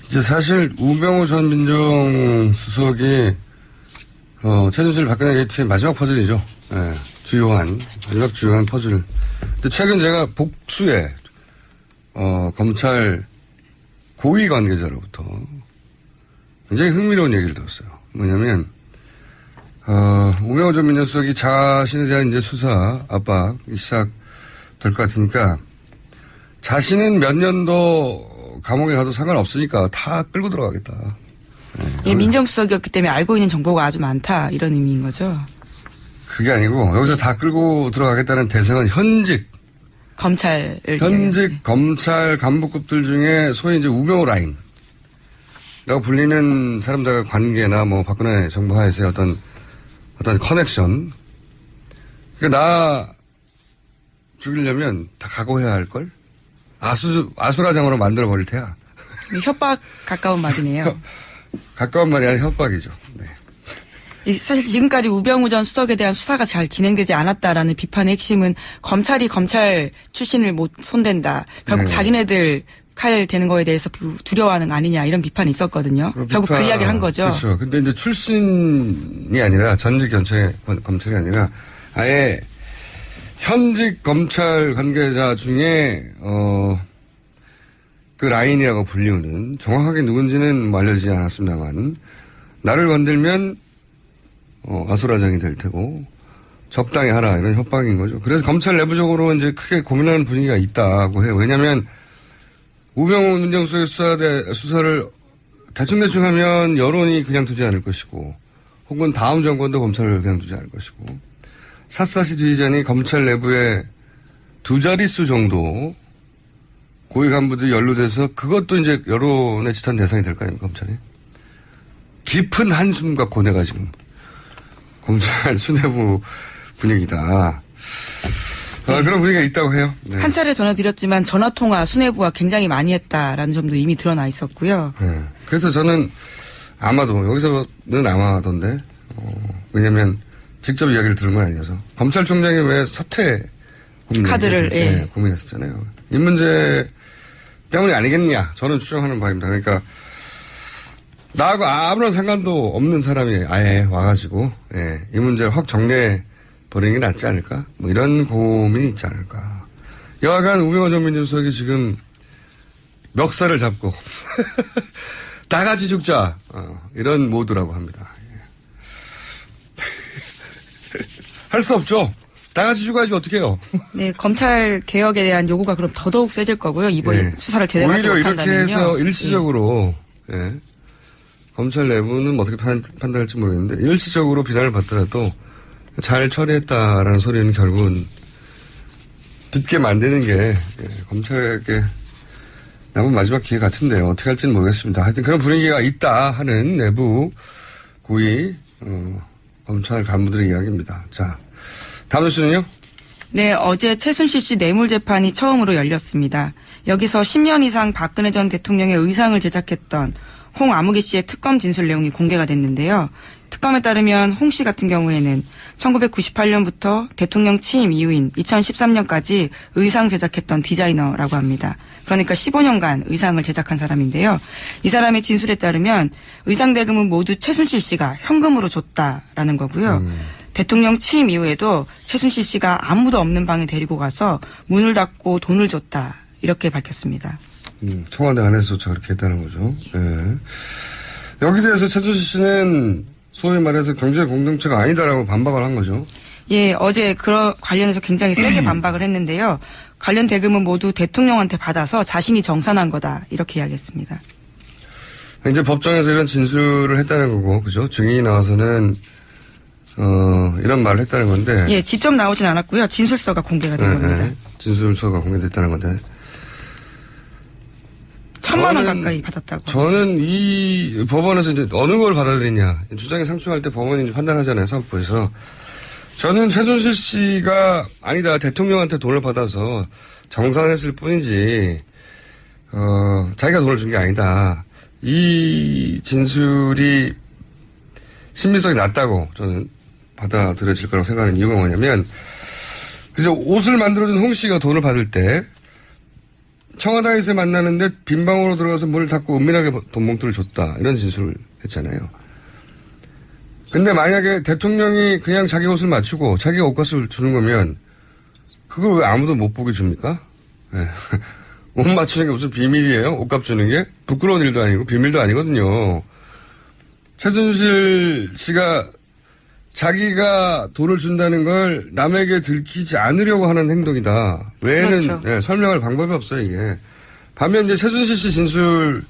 이제 사실 우병우 전 민정수석이 최순실 박근혜 게이트의 마지막 퍼즐이죠. 예, 마지막 주요한 퍼즐. 근데 최근 제가 복수의 검찰 고위 관계자로부터 굉장히 흥미로운 얘기를 들었어요. 뭐냐면 우병우 전 민정수석이 자신에 대한 이제 수사 압박이 시작될 것 같으니까 자신은 몇 년도 감옥에 가도 상관없으니까 다 끌고 들어가겠다. 예, 민정수석이었기 때문에 알고 있는 정보가 아주 많다 이런 의미인 거죠. 그게 아니고 여기서 다 끌고 들어가겠다는 대상은 현직 검찰 간부급들 중에 소위 이제 우병우 라인이라고 불리는 사람들과 관계나 뭐 박근혜 정부 하에서의 어떤 커넥션. 그러니까 나 죽이려면 다 각오해야 할 걸. 아수라장으로 만들어버릴 테야. 협박 가까운 말이네요. 가까운 말이 아니라 협박이죠. 네. 사실 지금까지 우병우 전 수석에 대한 수사가 잘 진행되지 않았다라는 비판의 핵심은 검찰이 검찰 출신을 못 손댄다. 결국 네. 자기네들 칼 대는 거에 대해서 두려워하는 거 아니냐 이런 비판이 있었거든요. 결국 그 이야기를 한 거죠. 그렇죠. 근데 이제 출신이 아니라 전직 검찰이 아니라 아예 현직 검찰 관계자 중에 그 라인이라고 불리우는 정확하게 누군지는 알려지지 않았습니다만 나를 건들면 아수라장이 될 테고 적당히 하라 이런 협박인 거죠. 그래서 검찰 내부적으로 이제 크게 고민하는 분위기가 있다고 해요. 왜냐하면 우병우 민정수석의 수사를 대충 하면 여론이 그냥 두지 않을 것이고 혹은 다음 정권도 검찰을 그냥 두지 않을 것이고 샅샅이 뒤지자니 검찰 내부에 두 자릿수 정도 고위 간부들이 연루돼서 그것도 이제 여론의 지탄 대상이 될 거 아닙니까, 검찰이. 깊은 한숨과 고뇌가 지금 검찰 수뇌부 분위기다. 그런 분위기가 있다고 해요. 네. 한 차례 전화드렸지만 전화통화 수뇌부와 굉장히 많이 했다라는 점도 이미 드러나 있었고요. 네. 그래서 저는 아마도 여기서는 아마던데 왜냐하면 직접 이야기를 들은 건 아니어서 검찰총장이 왜 사퇴 카드를 고민했었잖아요. 이 문제 때문이 아니겠냐 저는 추정하는 바입니다. 그러니까 나하고 아무런 상관도 없는 사람이 아예 와가지고 이 문제를 확 정리해 버리는 게 낫지 않을까? 뭐 이런 고민이 있지 않을까? 여하간 우병우 전 민정수석이 지금 멱살을 잡고 다 같이 죽자 이런 모드라고 합니다. 할 수 없죠. 다 같이 죽어야지 어떻게 해요. 네, 검찰 개혁에 대한 요구가 그럼 더더욱 세질 거고요. 이번에 수사를 제대로 하지 못한다면요. 오히려 이렇게 해서 일시적으로 검찰 내부는 뭐 어떻게 판단할지 모르겠는데 일시적으로 비난을 받더라도 잘 처리했다라는 소리는 결국은 듣게 만드는 게 검찰에게 남은 마지막 기회 같은데요. 어떻게 할지는 모르겠습니다. 하여튼 그런 분위기가 있다 하는 내부 고위 검찰 간부들의 이야기입니다. 자, 다음 뉴스는요? 네, 어제 최순실 씨 뇌물재판이 처음으로 열렸습니다. 여기서 10년 이상 박근혜 전 대통령의 의상을 제작했던 홍 아무개 씨의 특검 진술 내용이 공개가 됐는데요. 특검에 따르면 홍 씨 같은 경우에는 1998년부터 대통령 취임 이후인 2013년까지 의상 제작했던 디자이너라고 합니다. 그러니까 15년간 의상을 제작한 사람인데요. 이 사람의 진술에 따르면 의상 대금은 모두 최순실 씨가 현금으로 줬다라는 거고요. 대통령 취임 이후에도 최순실 씨가 아무도 없는 방에 데리고 가서 문을 닫고 돈을 줬다. 이렇게 밝혔습니다. 청와대 안에서 그렇게 했다는 거죠. 네. 여기 대해서 최순실 씨는 소위 말해서 경제 공동체가 아니다라고 반박을 한 거죠. 예, 어제 그런 관련해서 굉장히 세게 반박을 했는데요. 관련 대금은 모두 대통령한테 받아서 자신이 정산한 거다. 이렇게 이야기했습니다. 이제 법정에서 이런 진술을 했다는 거고, 그죠? 증인이 나와서는 이런 말을 했다는 건데. 예, 직접 나오진 않았고요. 진술서가 공개가 된 겁니다. 네. 진술서가 공개됐다는 건데. 1,000만 원 가까이 받았다고. 저는 이 법원에서 이제 어느 걸 받아들이냐. 주장에 상충할 때 법원이 이제 판단하잖아요. 사법부에서. 저는 최순실 씨가 아니다. 대통령한테 돈을 받아서 정산했을 뿐이지, 자기가 돈을 준 게 아니다. 이 진술이 신빙성이 낮다고 저는 받아들여질 거라고 생각하는 이유가 뭐냐면, 그죠. 옷을 만들어준 홍 씨가 돈을 받을 때 청와대에서 만나는데 빈방으로 들어가서 문을 닫고 은밀하게 돈 봉투를 줬다. 이런 진술을 했잖아요. 근데 만약에 대통령이 그냥 자기 옷을 맞추고 자기가 옷값을 주는 거면 그걸 왜 아무도 못 보게 줍니까? 네. 옷 맞추는 게 무슨 비밀이에요? 옷값 주는 게? 부끄러운 일도 아니고 비밀도 아니거든요. 최순실 씨가 자기가 돈을 준다는 걸 남에게 들키지 않으려고 하는 행동이다. 외에는 그렇죠. 네, 설명할 방법이 없어요, 이게. 반면 이제 최순실 씨 진술,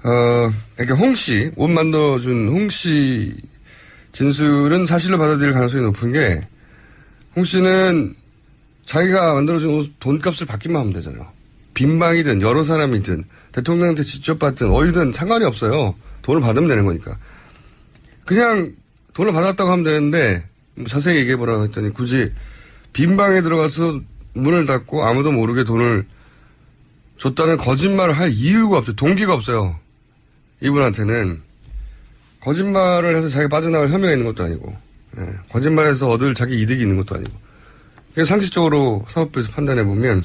그러니까 홍 씨, 옷 만들어준 홍 씨 진술은 사실로 받아들일 가능성이 높은 게, 홍 씨는 자기가 만들어준 옷 돈값을 받기만 하면 되잖아요. 빈방이든 여러 사람이든 대통령한테 직접 받든 어디든 상관이 없어요. 돈을 받으면 되는 거니까. 그냥 돈을 받았다고 하면 되는데 뭐 자세히 얘기해보라고 했더니 굳이 빈방에 들어가서 문을 닫고 아무도 모르게 돈을 줬다는 거짓말을 할 이유가 없죠. 동기가 없어요. 이분한테는. 거짓말을 해서 자기가 빠져나갈 혐의가 있는 것도 아니고, 예. 거짓말해서 얻을 자기 이득이 있는 것도 아니고. 그래서 상식적으로 사법부에서 판단해보면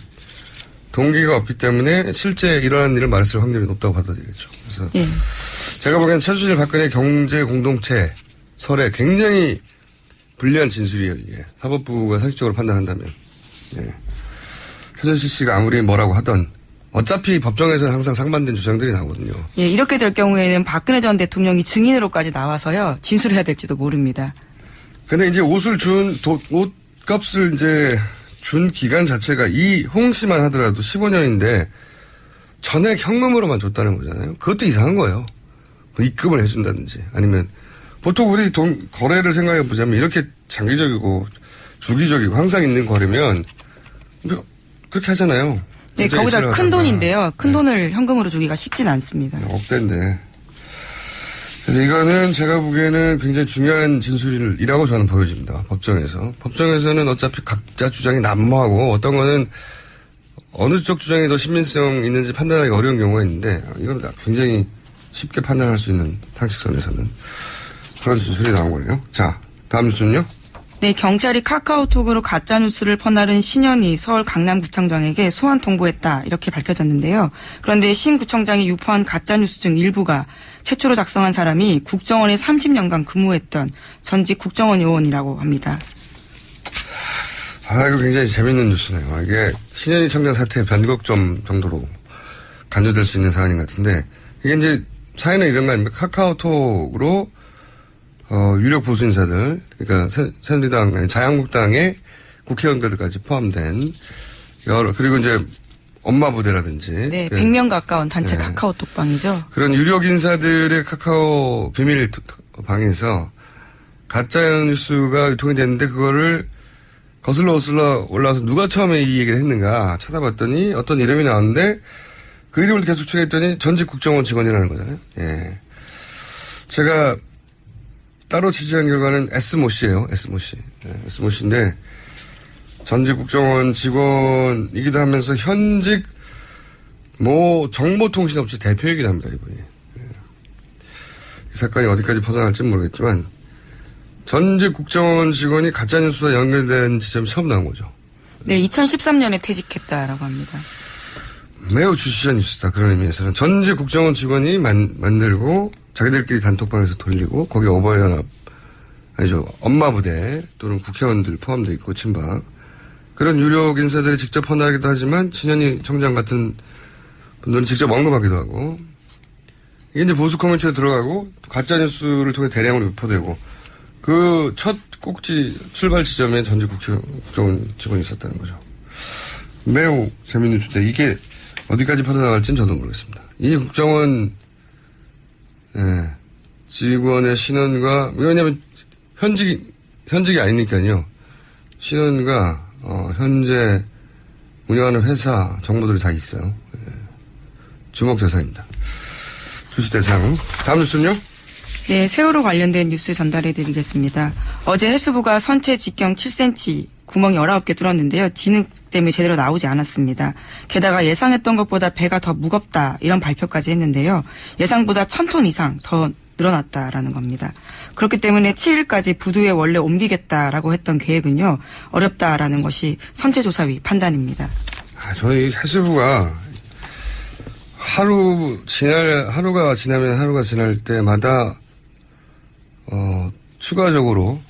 동기가 없기 때문에 실제 일어난 일을 말했을 확률이 높다고 받아들이겠죠. 그래서 예. 제가 보기엔 최순실 박근혜 경제 공동체 설에 굉장히 불리한 진술이에요, 이게. 사법부가 상식적으로 판단한다면. 예. 최순실 씨가 아무리 뭐라고 하던 어차피 법정에서는 항상 상반된 주장들이 나오거든요. 예, 이렇게 될 경우에는 박근혜 전 대통령이 증인으로까지 나와서요, 진술을 해야 될지도 모릅니다. 근데 이제 옷을 옷값을 이제 준 기간 자체가 이 홍 씨만 하더라도 15년인데 전액 현금으로만 줬다는 거잖아요. 그것도 이상한 거예요. 입금을 해준다든지 아니면 보통 우리 돈 거래를 생각해 보자면 이렇게 장기적이고 주기적이고 항상 있는 거래면 그렇게 하잖아요. 네, 거기다 큰 돈인데요. 큰 네. 돈을 현금으로 주기가 쉽진 않습니다. 억대인데. 그래서 이거는 제가 보기에는 굉장히 중요한 진술이라고 저는 보여집니다. 법정에서. 법정에서는 어차피 각자 주장이 난무하고 어떤 거는 어느 쪽 주장이 더 신빙성 있는지 판단하기 어려운 경우가 있는데 이건 굉장히 쉽게 판단할 수 있는 상식선에서는 그런 진술이 나온 거네요. 자, 다음 뉴스는요. 네, 경찰이 카카오톡으로 가짜뉴스를 퍼나른 신현희 서울 강남구청장에게 소환 통보했다 이렇게 밝혀졌는데요. 그런데 신 구청장이 유포한 가짜뉴스 중 일부가 최초로 작성한 사람이 국정원에 30년간 근무했던 전직 국정원 요원이라고 합니다. 아, 이거 굉장히 재밌는 뉴스네요. 이게 신현희 청장 사태의 변곡점 정도로 간주될 수 있는 사안인 것 같은데 이게 이제 사연은 이런 거 아닙니까? 카카오톡으로 유력 보수 인사들, 그러니까 새누리당, 아니 자유한국당의 국회의원들까지 포함된 그리고 이제 엄마 부대라든지. 네, 100명 가까운 단체 네. 카카오톡방이죠. 그런 유력 인사들의 카카오 비밀 방에서 가짜 뉴스가 유통이 됐는데 그거를 거슬러 올라와서 누가 처음에 이 얘기를 했는가 찾아봤더니 어떤 이름이 나왔는데 그 이름을 계속 추적했더니 전직 국정원 직원이라는 거잖아요. 예. 제가 따로 취재한 결과는 S모 씨예요. S모 씨. 네, S모 씨인데 전직 국정원 직원이기도 하면서 현직 정보통신업체 대표이기도 합니다. 이분이. 네. 이 사건이 어디까지 퍼져나갈지는 모르겠지만 전직 국정원 직원이 가짜뉴스와 연결된 지점이 처음 나온 거죠. 네, 2013년에 퇴직했다라고 합니다. 매우 주시한 뉴스다. 그런 의미에서는 전직 국정원 직원이 만들고 자기들끼리 단톡방에서 돌리고 거기 어버이연합 아니죠 엄마 부대 또는 국회의원들 포함되어 있고 친박 그런 유력 인사들이 직접 헌화하기도 하지만 신현희 청장 같은 분들은 직접 언급하기도 하고 이게 이제 보수 커뮤니티에 들어가고 가짜뉴스를 통해 대량으로 유포되고 그 첫 꼭지 출발 지점에 전직 국정원 직원이 있었다는 거죠. 매우 재밌는 뉴스인데 이게 어디까지 퍼져나갈지는 저도 모르겠습니다. 이 국정원 직원의 신원과 왜냐하면 현직이 아니니까요. 신원과 현재 운영하는 회사 정보들이 다 있어요. 주목 대상입니다. 주시 대상. 다음 뉴스는요? 네, 세월호 관련된 뉴스 전달해드리겠습니다. 어제 해수부가 선체 직경 7cm 구멍이 19개 뚫었는데요. 진흙 때문에 제대로 나오지 않았습니다. 게다가 예상했던 것보다 배가 더 무겁다 이런 발표까지 했는데요. 예상보다 1000톤 이상 더 늘어났다라는 겁니다. 그렇기 때문에 7일까지 부두에 원래 옮기겠다라고 했던 계획은요. 어렵다라는 것이 선체조사위 판단입니다. 저는 이 해수부가 하루가 지날 때마다, 추가적으로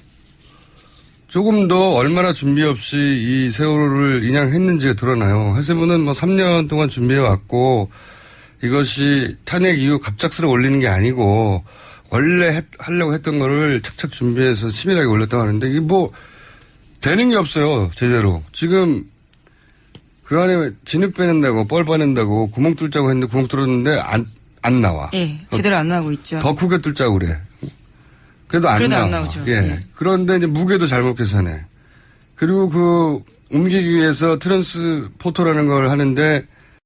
조금 더 얼마나 준비 없이 이 세월호를 인양했는지가 드러나요. 해수부는 3년 동안 준비해왔고, 이것이 탄핵 이후 갑작스레 올리는 게 아니고, 원래 하려고 했던 거를 착착 준비해서 치밀하게 올렸다고 하는데, 이게 되는 게 없어요, 제대로. 지금, 그 안에 진흙 빼낸다고, 뻘 빠낸다고, 구멍 뚫자고 했는데, 구멍 뚫었는데, 안 나와. 예, 제대로 안 나오고 있죠. 더 크게 뚫자고 그래. 그래도 안 나와. 안 나오죠. 예. 예. 그런데 이제 무게도 잘못 계산해. 그리고 옮기기 위해서 트랜스포터라는 걸 하는데,